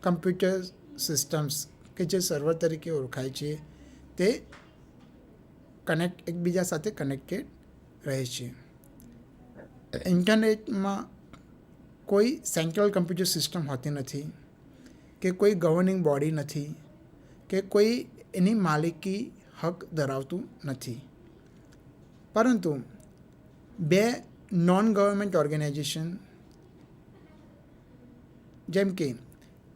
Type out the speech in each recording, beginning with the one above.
Computer systems કે જે server તરીકે ઓળખાય છે તે એકબીજા સાથે કનેક્ટેડ રહે છે. ઇન્ટરનેટમાં કોઈ સેન્ટ્રલ કમ્પ્યુટર સિસ્ટમ હોતી નથી, કે કોઈ ગવર્નિંગ બોડી નથી, કે કોઈ એની માલિકી હક ધરાવતું નથી. પરંતુ બે નોન ગવર્મેન્ટ ઓર્ગેનાઇઝેશન જેમ કે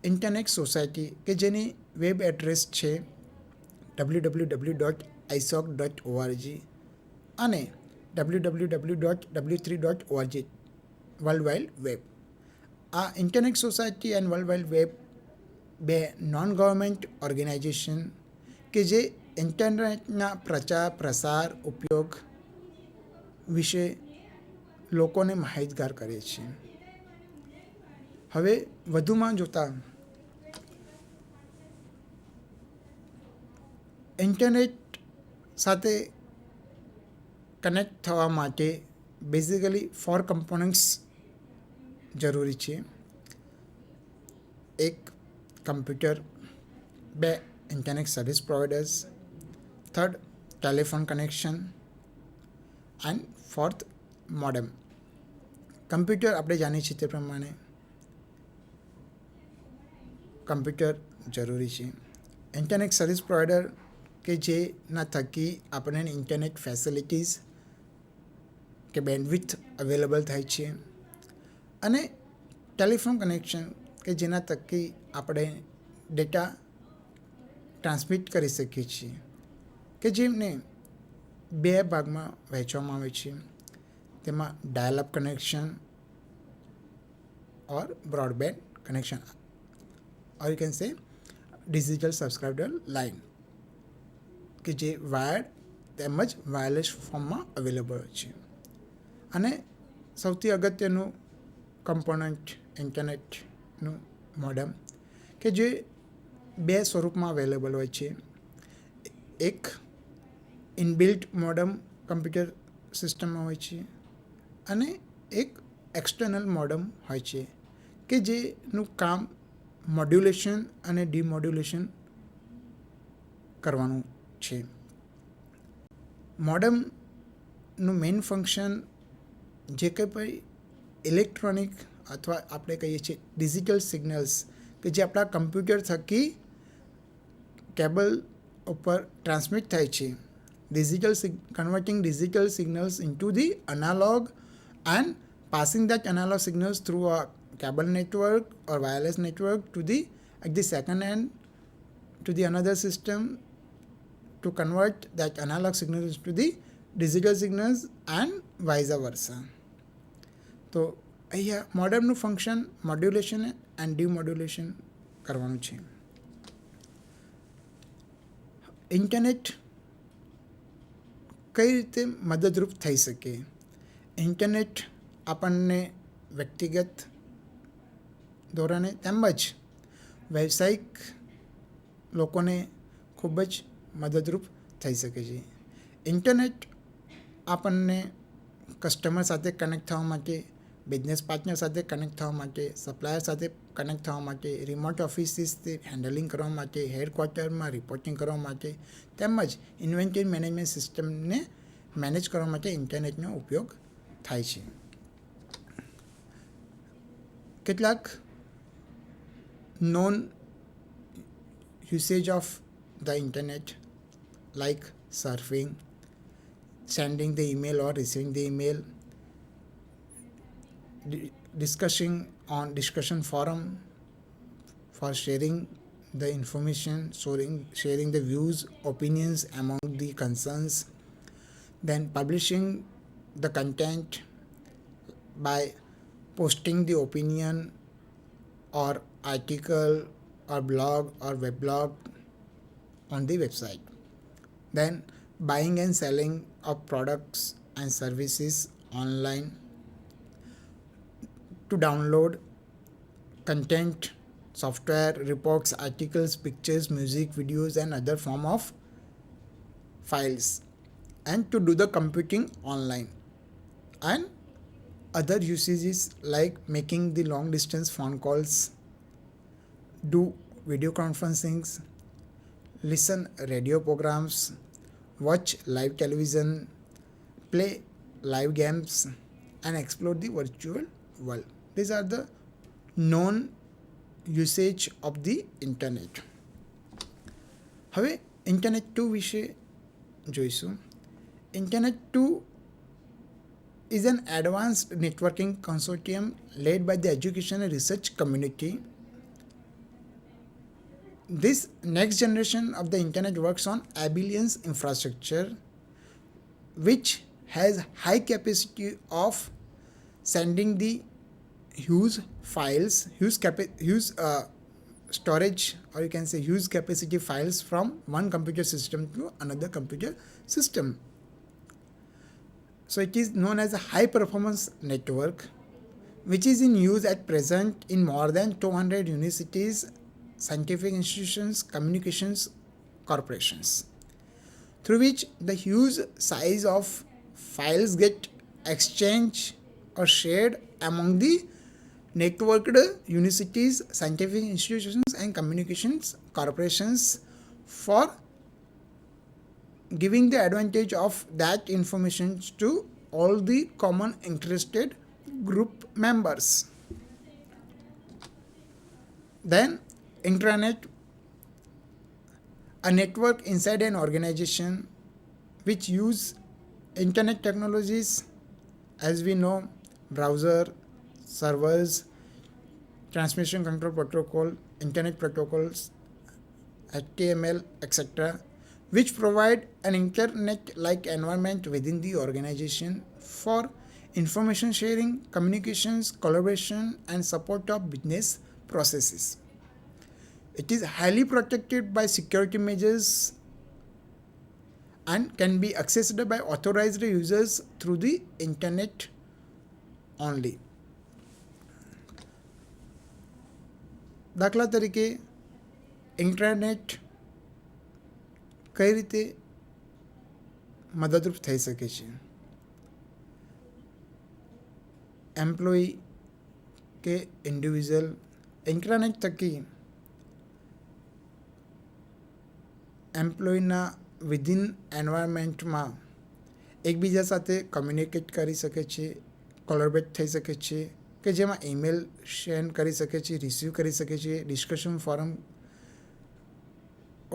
ઇન્ટરનેટ સોસાયટી કે જેની વેબ એડ્રેસ છે www.isoc.org અને www.w3.org વર્લ્ડ વાઇડ વેબ. આ internet society and world wide web બે નોન ગવર્મેન્ટ ઓર્ગેનાઇઝેશન કે જે ઇન્ટરનેટના પ્રચાર પ્રસાર ઉપયોગ વિશે લોકોને માહિતગાર કરે છે. હવે વધુમાં જોતા ઇન્ટરનેટ સાથે કનેક્ટ થવા માટે બેઝિકલી 4 કમ્પોનન્ટ્સ જરૂરી છે. એક computer, 2 internet service providers, 3rd telephone connection and 4th modem. Computer આપણે જાણીએ છીએ તે પ્રમાણે કમ્પ્યુટર જરૂરી છે. ઇન્ટરનેટ સર્વિસ પ્રોવાઇડર કે જેના થકી આપણને ઇન્ટરનેટ ફેસિલિટીઝ કે બેન્ડવિડ્થ અવેલેબલ થાય છે, અને ટેલિફોન કનેક્શન કે જેના થકી આપણે ડેટા ટ્રાન્સમિટ કરી શકીએ છીએ, કે જેમને 2 ભાગમાં વહેંચવામાં આવે છે. તેમાં dial up connection or broadband connection, or you can say digital subscriber line, કે જે વાયર્ડ તેમજ વાયરલેસ ફોર્મમાં અવેલેબલ હોય છે. અને સૌથી અગત્યનું કમ્પોનન્ટ ઇન્ટરનેટનું મોડેમ, કે જે 2 સ્વરૂપમાં અવેલેબલ હોય છે. એક ઇનબિલ્ટ મોડેમ કમ્પ્યુટર સિસ્ટમમાં હોય છે, અને એક એક્સટર્નલ મોડેમ હોય છે, કે જેનું કામ મોડ્યુલેશન અને ડિમોડ્યુલેશન કરવાનું છે. મોડેમનું મેઇન ફંક્શન જે કંઈ પણ ઇલેક્ટ્રોનિક અથવા આપણે કહીએ છીએ ડિજિટલ સિગ્નલ્સ કે જે આપણા કમ્પ્યુટર થકી કેબલ ઉપર ટ્રાન્સમિટ થાય છે, converting digital signals into the analog and passing that analog signals through a cable network or wireless network to the at the second end to the another system to convert that analog signals to the digital signals and vice versa. તો અહીંયા મોડેમનું function modulation and demodulation કરવાનું છે. Internet કઈ રીતે મદદરૂપ થઈ શકે? Internet આપણને વ્યક્તિગત ધોરણે તેમજ વ્યવસાયિક લોકોને ખૂબ જ મદદરૂપ થઈ શકે છે. ઇન્ટરનેટ આપણને કસ્ટમર સાથે કનેક્ટ થવા માટે, બિઝનેસ પાર્ટનર સાથે કનેક્ટ થવા માટે, સપ્લાયર સાથે કનેક્ટ થવા માટે, રિમોટ ઓફિસીસથી હેન્ડલિંગ કરવા માટે, હેડક્વાર્ટરમાં રિપોર્ટિંગ કરવા માટે, તેમજ ઇન્વેન્ટરી મેનેજમેન્ટ સિસ્ટમને મેનેજ કરવા માટે ઇન્ટરનેટનો ઉપયોગ થાય છે. કેટલાક non usage of the internet like surfing, sending the email or receiving the email, discussion forum for sharing the information, sharing the views, opinions among the concerns, then publishing the content by posting the opinion or article or blog or weblog on the website, then buying and selling of products and services online, to download content, software, reports, articles, pictures, music, videos and other form of files, and to do the computing online, and other usages like making the long distance phone calls, do video conferencings, listen radio programs, watch live television, play live games, and explore the virtual world. These are the known usage of the internet. હવે internet 2 વિશે જોઈશું. Internet 2 is an advanced networking consortium led by the education and research community. This next generation of the internet works on abelian infrastructure, which has high capacity of sending the huge files, huge storage, or you can say huge capacity files from one computer system to another computer system. So it is known as a high performance network, which is in use at present in more than 200 universities, scientific institutions, communications corporations, through which the huge size of files get exchanged or shared among the networked universities, scientific institutions, and communications corporations for giving the advantage of that information to all the common interested group members. Then intranet, a network inside an organization which use internet technologies, as we know, browser, servers, transmission control protocol, internet protocols, HTML, etc., which provide an internet-like environment within the organization for information sharing, communications, collaboration, and support of business processes. It is highly protected by security measures and can be accessed by authorized users through the internet only. દાખલા તરીકે internet કઈ રીતે મદદરૂપ થઈ શકે છે. Employee કે individual internet થકી એમ્પ્લોયીના વિધિન એન્વાયરમેન્ટમાં એકબીજા સાથે કમ્યુનિકેટ કરી શકે છે, કોલેબરેટ થઈ શકે છે, કે જેમાં ઈમેલ સેન્ડ કરી શકે છે, રિસીવ કરી શકે છે, ડિસ્કશન ફોરમ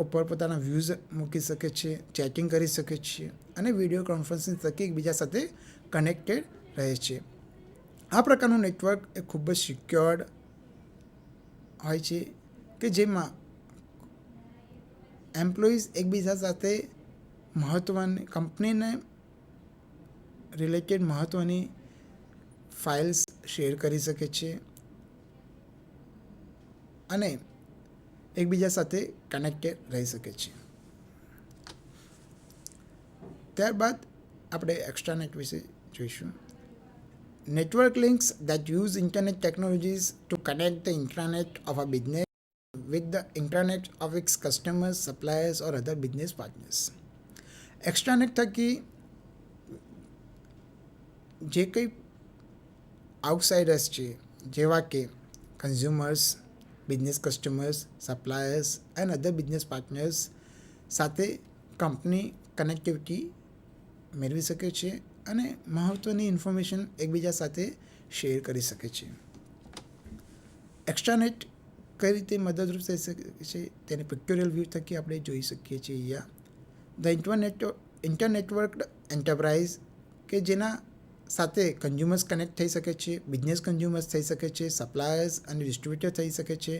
ઉપર પોતાના વ્યૂઝ મૂકી શકે છે, ચેટિંગ કરી શકે છે, અને વિડીયો કોન્ફરન્સિંગ થકી એકબીજા સાથે કનેક્ટેડ રહે છે. આ પ્રકારનું નેટવર્ક એ ખૂબ જ સિક્યોર્ડ હોય છે કે જેમાં એમ્પ્લોઈઝ એકબીજા સાથે મહત્ત્વની કંપનીને રિલેટેડ મહત્ત્વની ફાઇલ્સ શેર કરી શકે છે અને એકબીજા સાથે કનેક્ટેડ રહી શકે છે. ત્યારબાદ આપણે એક્સ્ટ્રાનેટ વિશે જોઈશું. Network links that use internet technologies to connect the intranet of a business with the intranet of its customers, suppliers, or other business partners. Extranet થકી જે કંઈ આઉટસાઇડર્સ છે, જેવા કે consumers, business customers, suppliers and other business partners સાથે company connectivity મેળવી શકે છે અને મહત્ત્વની ઇન્ફોર્મેશન એકબીજા સાથે શેર કરી શકે છે. એક્સ્ટ્રાનેટ કઈ રીતે મદદરૂપ થઈ શકે છે તેને પિક્ટોરિયલ વ્યૂ થકી આપણે જોઈ શકીએ છીએ. અહીંયા ધ ઇન્ટરનેટવર્કડ એન્ટરપ્રાઇઝ કે જેના સાથે કન્ઝ્યુમર્સ કનેક્ટ થઈ શકે છે, બિઝનેસ કન્ઝ્યુમર્સ થઈ શકે છે, સપ્લાયર્સ અને ડિસ્ટ્રીબ્યુટર થઈ શકે છે,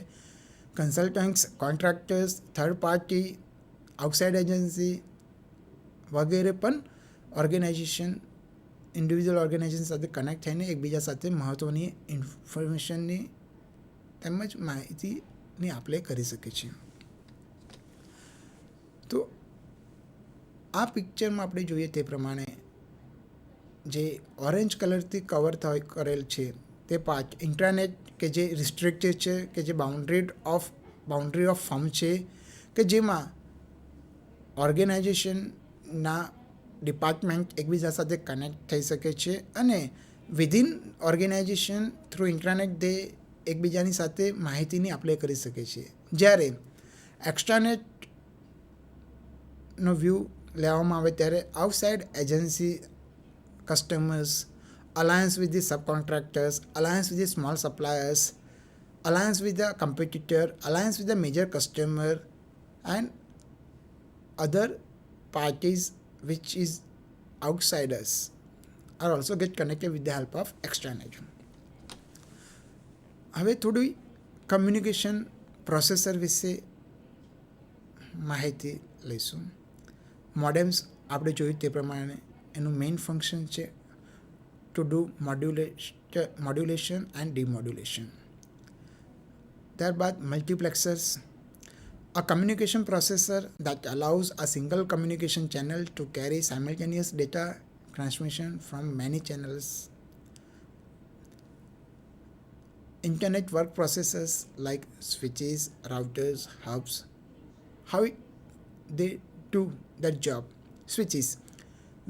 consultants, contractors, third party, outside agency વગેરે પણ ઓર્ગેનાઇઝેશન, ઇન્ડિવિજ્યુઅલ ઓર્ગેનાઇઝેશન સાથે કનેક્ટ થઈને એકબીજા સાથે મહત્ત્વની ઇન્ફોર્મેશનની તેમજ માહિતીની આપ-લે કરી શકે છે. તો આ પિક્ચરમાં આપણે જોઈએ તે પ્રમાણે જે ઓરેન્જ કલરથી કવર કરેલ છે તે પાર્ટ ઇન્ટ્રાનેટ કે જે રિસ્ટ્રિક્ટેડ છે, કે જે બાઉન્ડ્રી ઓફ ફર્મ છે, કે જેમાં ઓર્ગેનાઇઝેશનના ડિપાર્ટમેન્ટ એકબીજા સાથે કનેક્ટ થઈ શકે છે અને વિધિન ઓર્ગેનાઇઝેશન થ્રુ ઇન્ટ્રાનેટ દે એકબીજાની સાથે માહિતીની આપ લે કરી શકીએ છીએ. જ્યારે એક્સ્ટ્રાનેટનો વ્યૂ લેવામાં આવે ત્યારે outside agency, customers, alliance with the subcontractors, alliance with the small suppliers, alliance with the competitor, alliance with the major customer, and other parties which is outsiders are also get connected with the help of extranet. હવે થોડી communication processor વિશે માહિતી લઈશું. Modems આપણે જોયું તે પ્રમાણે એનું મેઇન ફંક્શન છે to do modulation and demodulation. ત્યારબાદ multiplexers, a communication processor that allows a single communication channel to carry simultaneous data transmission from many channels. Internet work processors like switches, routers, hubs. How they do that job? Switches,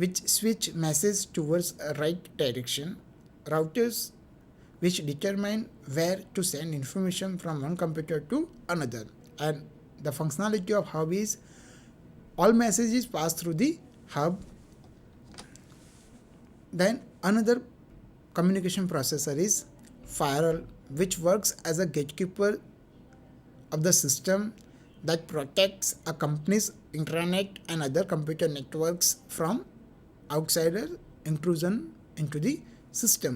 which switch message towards a right direction. Routers, which determine where to send information from one computer to another. And the functionality of hub is all messages pass through the hub. Then another communication processor is firewall, which works as a gatekeeper of the system that protects a company's intranet and other computer networks from outsider intrusion into the system.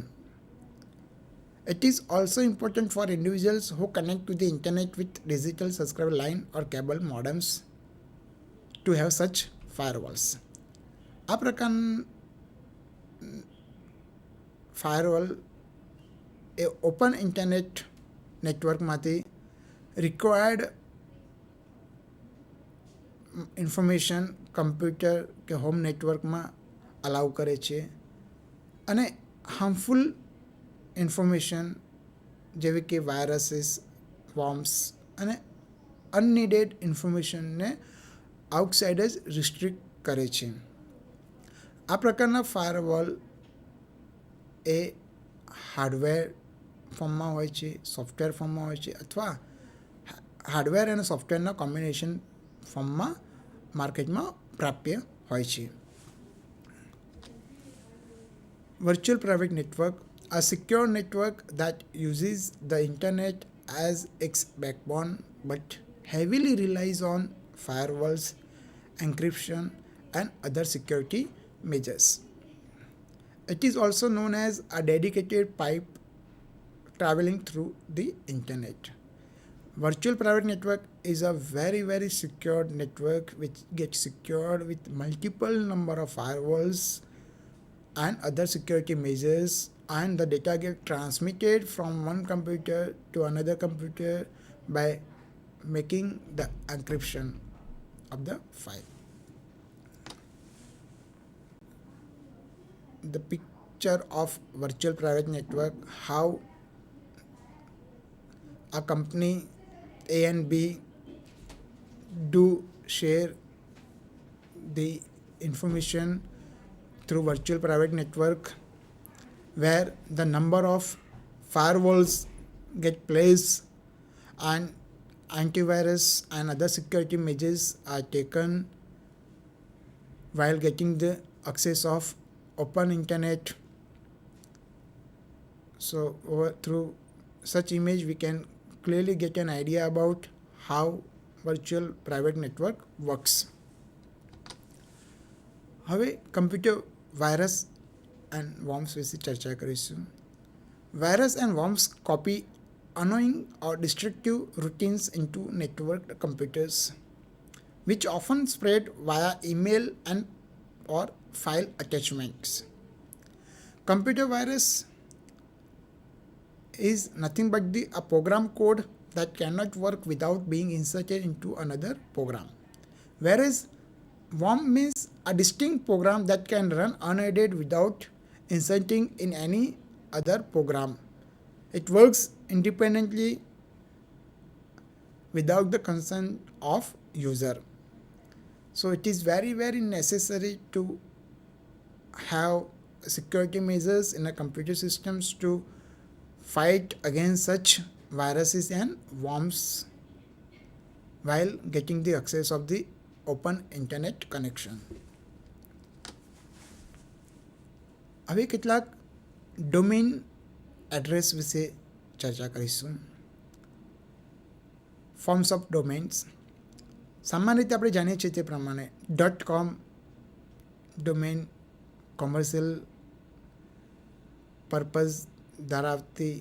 It is also important for individuals who connect to the internet with digital subscriber line or cable modems to have such firewalls. આ પ્રકાર firewall એ open internet નેટવર્કમાંથી required information computer કે home નેટવર્કમાં allow કરે છે અને harmful information જેવી કે વાયરસીસ, વોર્મ્સ અને અનનીડેડ ઇન્ફોર્મેશનને આઉટસાઇડર્સ રિસ્ટ્રિક્ટ કરે છે. આ પ્રકારના ફાયરવોલ એ હાર્ડવેર ફોર્મમાં હોય છે, સોફ્ટવેર ફોર્મમાં હોય છે અથવા હાર્ડવેર અને સોફ્ટવેરના કોમ્બિનેશન ફોર્મમાં માર્કેટમાં પ્રાપ્ય હોય છે. Virtual private network, a secure network that uses the internet as its backbone but heavily relies on firewalls, encryption, and other security measures. It is also known as a dedicated pipe traveling through the internet. Virtual private network is a very, very secured network which gets secured with multiple number of firewalls and other security measures, and the data get transmitted from one computer to another computer by making the encryption of the file. The picture of virtual private network, how a company A and B do share the information through virtual private network, where the number of firewalls get placed and antivirus and other security measures are taken while getting the access of open internet. So through such image we can clearly get an idea about how virtual private network works. હવે computer virus and worms વિશે ચર્ચા કરીશું. Virus and worms copy annoying or destructive routines into networked computers, which often spread via email and or file attachments. Computer virus is nothing but a program code that cannot work without being inserted into another program, whereas worm means a distinct program that can run unaided without inserting in any other program. It works independently without the consent of user. So it is very, very necessary to have security measures in a computer systems to fight against such viruses and worms while getting the access of the open internet connection. હવે કેટલાક domain address વિશે ચર્ચા કરીશું. Forms of domains. સામાન્ય રીતે આપણે જાણીએ છીએ તે પ્રમાણે .com ડોમેન કોમર્શિયલ પર્પઝ ધરાવતી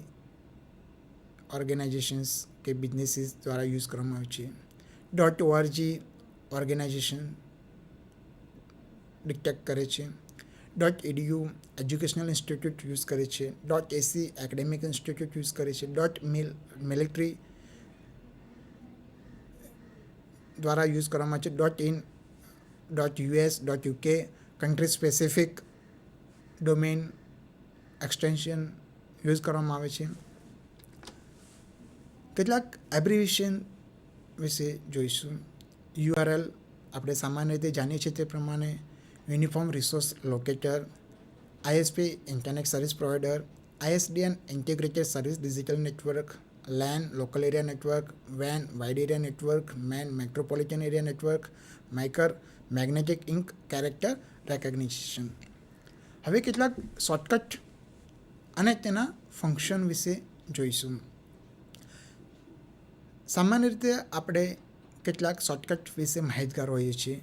ઓર્ગેનાઇઝેશન્સ કે બિઝનેસીસ દ્વારા યુઝ કરવામાં આવે છે. .org ઓર્ગેનાઇઝેશન ડિટેક્ટ કરે છે. .edu એજ્યુકેશનલ ઇન્સ્ટિટ્યૂટ યુઝ કરે છે. .ac એકેડેમિક ઇન્સ્ટિટ્યૂટ યુઝ કરે છે. .mil દ્વારા યુઝ કરવામાં આવે છે. .in .us .uk country specific domain extension use કરવામાં આવે છે. કેટલાક એબ્રિવિએશન વિશે જોઈશું. URL આપણે સામાન્ય રીતે જાણીએ છીએ તે પ્રમાણે uniform resource locator, ISP internet service provider, ISDN integrated service digital network, LAN local area network, WAN wide area network, MAN metropolitan area network, MICR magnetic ink character recognition. હવે કેટલાક શોર્ટકટ અને તેના ફંક્શન વિશે જોઈશું. સામાન્ય રીતે આપણે કેટલાક શોર્ટકટ વિશે માહિતગાર હોઈએ છીએ,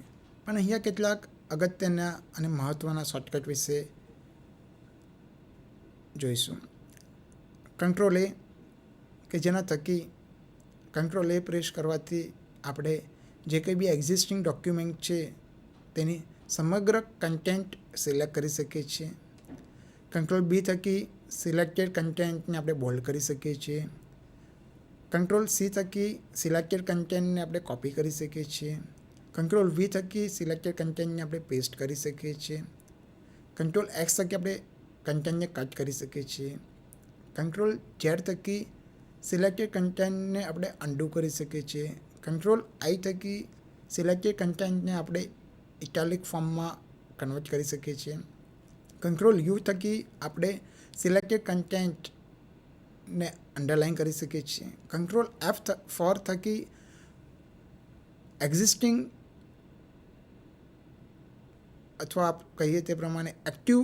પણ અહીંયા કેટલાક અગત્યના અને મહત્ત્વના શોર્ટકટ વિશે જોઈશું. કંટ્રોલ A કે જેના થકી કંટ્રોલ A પ્રેસ કરવાથી આપણે જે કંઈ બી એક્ઝિસ્ટિંગ ડોક્યુમેન્ટ છે તેની સમગ્ર કન્ટેન્ટ સિલેક્ટ કરી શકીએ છીએ. કંટ્રોલ B થકી સિલેક્ટેડ કન્ટેન્ટને આપણે બોલ્ડ કરી શકીએ છીએ. કંટ્રોલ C થકી સિલેક્ટેડ કન્ટેન્ટને આપણે કોપી કરી શકીએ છીએ. કંટ્રોલ V થકી સિલેક્ટેડ કન્ટેન્ટને આપણે પેસ્ટ કરી શકીએ છીએ. કંટ્રોલ X થકી આપણે કન્ટેન્ટને કટ કરી શકીએ છીએ. કંટ્રોલ Z થકી સિલેક્ટેડ કન્ટેન્ટને આપણે અન્ડુ કરી શકીએ છીએ. કંટ્રોલ I થકી સિલેક્ટેડ કન્ટેન્ટને આપણે ઇટાલિક ફોર્મમાં કન્વર્ટ કરી શકીએ છીએ. કંટ્રોલ U થકી આપણે સિલેક્ટેડ કન્ટેન્ટને અંડરલાઇન કરી શકીએ છીએ. કંટ્રોલ F4 થકી એક્ઝિસ્ટિંગ અથવા કહીએ તે પ્રમાણે એક્ટિવ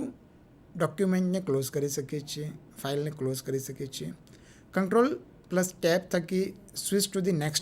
ડોક્યુમેન્ટને ક્લોઝ કરી શકીએ છીએ, ફાઇલને ક્લોઝ કરી શકીએ છીએ. કંટ્રોલ +Tab થકી સ્વિચ ટુ ધી નેક્સ્ટ